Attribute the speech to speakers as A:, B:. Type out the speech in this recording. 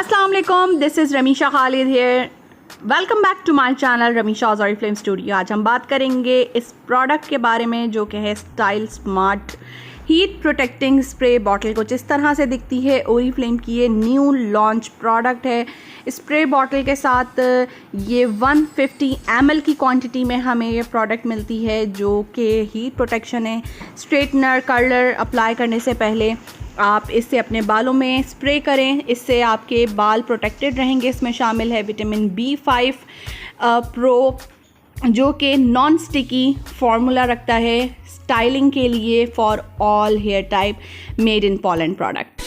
A: अस्सलाम वालेकुम, this is Ramisha Khalid here. Welcome back to my channel Ramisha's Oriflame studio. आज हम बात करेंगे इस प्रोडक्ट के बारे में जो कि है style smart heat protecting spray bottle. कुछ इस तरह से दिखती है। ओरिफ्लेम की ये न्यू लॉन्च प्रोडक्ट है। स्प्रे बॉटल के साथ ये 150 ml की क्वांटिटी में हमें ये प्रोडक्ट मिलती है जो कि हीट प्रोटेक्शन है। स्ट्रेटनर कर्लर अप्लाई करने से पहले आप इससे अपने बालों में स्प्रे करें, इससे आपके बाल प्रोटेक्टेड रहेंगे। इसमें शामिल है विटामिन B5 प्रो जो कि नॉन स्टिकी फार्मूला रखता है स्टाइलिंग के लिए for all hair type, made in Poland product.